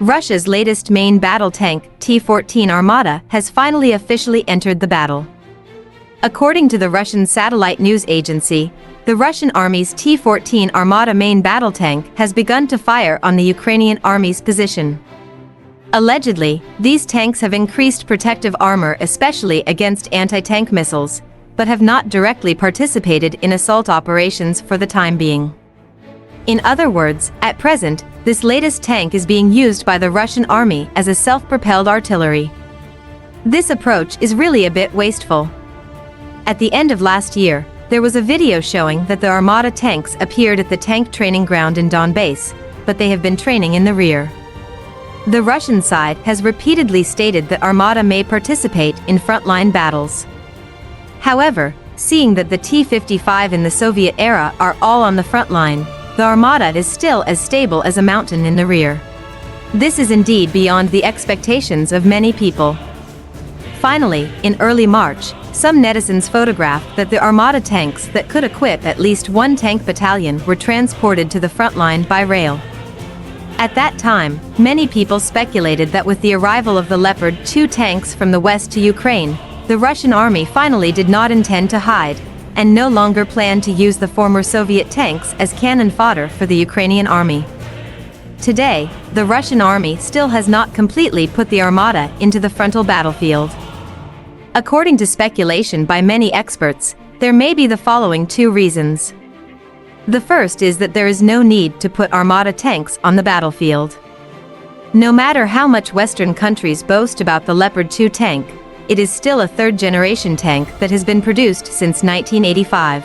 Russia's latest main battle tank, T-14 Armata, has finally officially entered the battle. According to the Russian satellite news agency, the Russian Army's T-14 Armata main battle tank has begun to fire on the Ukrainian Army's position. Allegedly, these tanks have increased protective armor especially against anti-tank missiles, but have not directly participated in assault operations for the time being. In other words, at present, this latest tank is being used by the Russian army as a self-propelled artillery. This approach is really a bit wasteful. At the end of last year, there was a video showing that the Armata tanks appeared at the tank training ground in Donbass, but they have been training in the rear. The Russian side has repeatedly stated that Armata may participate in frontline battles. However, seeing that the T-55 in the Soviet era are all on the front line, the Armata is still as stable as a mountain in the rear. This is indeed beyond the expectations of many people. Finally, in early March, some netizens photographed that the Armata tanks that could equip at least one tank battalion were transported to the front line by rail. At that time, many people speculated that with the arrival of the Leopard II tanks from the west to Ukraine, the Russian army finally did not intend to hide, and no longer planned to use the former Soviet tanks as cannon fodder for the Ukrainian army. Today, the Russian army still has not completely put the Armata into the frontal battlefield. According to speculation by many experts, there may be the following two reasons. The first is that there is no need to put Armata tanks on the battlefield. No matter how much Western countries boast about the Leopard II tank, it is still a third-generation tank that has been produced since 1985.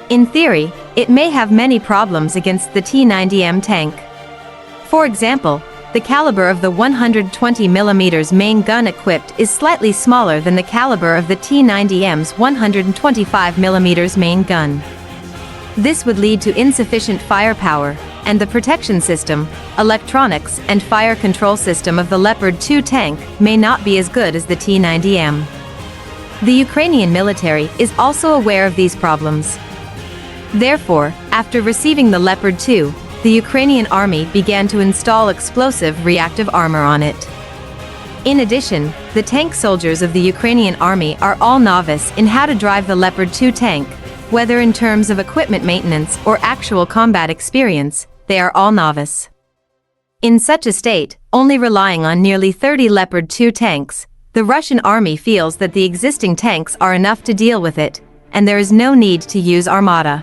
In theory, it may have many problems against the T-90M tank. For example, the caliber of the 120mm main gun equipped is slightly smaller than the caliber of the T-90M's 125mm main gun. This would lead to insufficient firepower, and the protection system, electronics, and fire control system of the Leopard II tank may not be as good as the T-90M. The Ukrainian military is also aware of these problems. Therefore, after receiving the Leopard II, the Ukrainian army began to install explosive reactive armor on it. In addition, the tank soldiers of the Ukrainian army are all novice in how to drive the Leopard II tank. Whether in terms of equipment maintenance or actual combat experience, they are all novice. In such a state, only relying on nearly 30 Leopard II tanks, the Russian army feels that the existing tanks are enough to deal with it, and there is no need to use Armata.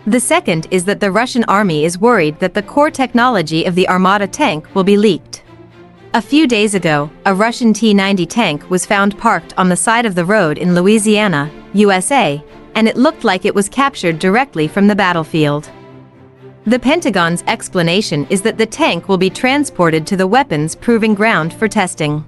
The second is that the Russian army is worried that the core technology of the Armata tank will be leaked. A few days ago, a Russian T-90 tank was found parked on the side of the road in Louisiana, USA, and it looked like it was captured directly from the battlefield. The Pentagon's explanation is that the tank will be transported to the weapons proving ground for testing.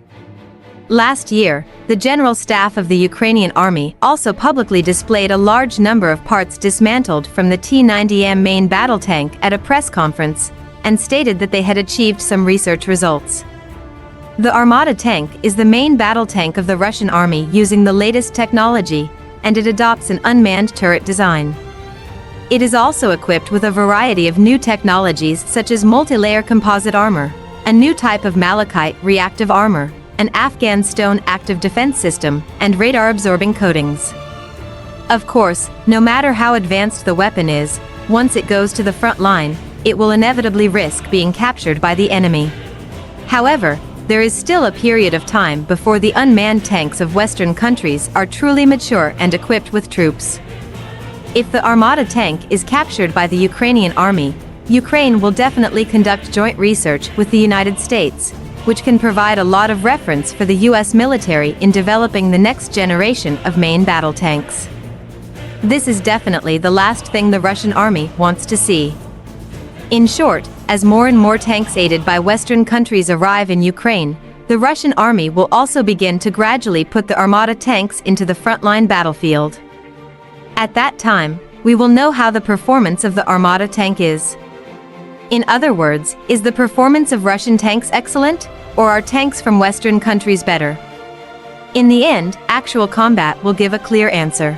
Last year, the General Staff of the Ukrainian Army also publicly displayed a large number of parts dismantled from the T-90M main battle tank at a press conference, and stated that they had achieved some research results. The Armata tank is the main battle tank of the Russian Army using the latest technology, and it adopts an unmanned turret design. It is also equipped with a variety of new technologies such as multi-layer composite armor, a new type of malachite reactive armor, an Afghan stone active defense system, and radar-absorbing coatings. Of course, no matter how advanced the weapon is, once it goes to the front line, it will inevitably risk being captured by the enemy. However, there is still a period of time before the unmanned tanks of Western countries are truly mature and equipped with troops. If the Armata tank is captured by the Ukrainian army, Ukraine will definitely conduct joint research with the United States, which can provide a lot of reference for the US military in developing the next generation of main battle tanks. This is definitely the last thing the Russian army wants to see. In short, as more and more tanks aided by Western countries arrive in Ukraine, the Russian army will also begin to gradually put the Armata tanks into the frontline battlefield. At that time, we will know how the performance of the Armata tank is. In other words, is the performance of Russian tanks excellent, or are tanks from Western countries better? In the end, actual combat will give a clear answer.